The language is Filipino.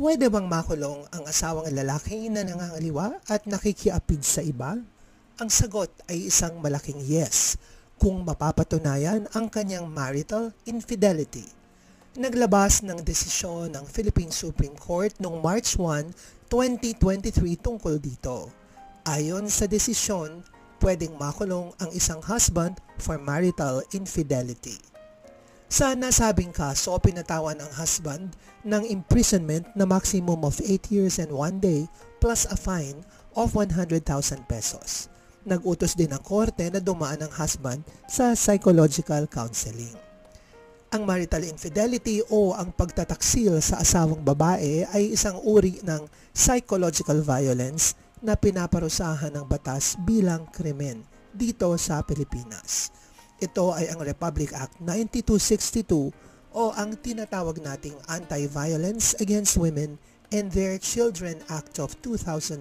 Pwede bang makulong ang asawang lalaki na nangangaliwa at nakikiapid sa iba? Ang sagot ay isang malaking yes, kung mapapatunayan ang kanyang marital infidelity. Naglabas ng desisyon ng Philippine Supreme Court noong March 1, 2023 tungkol dito. Ayon sa desisyon, pwedeng makulong ang isang husband for marital infidelity. Sa nasabing kaso, pinatawan ang husband ng imprisonment na maximum of 8 years and 1 day plus a fine of 100,000 pesos. Nag-utos din ang korte na dumaan ang husband sa psychological counseling. Ang marital infidelity o ang pagtataksil sa asawang babae ay isang uri ng psychological violence na pinaparusahan ng batas bilang krimen dito sa Pilipinas. Ito ay ang Republic Act 9262 o ang tinatawag nating Anti-Violence Against Women and Their Children Act of 2004.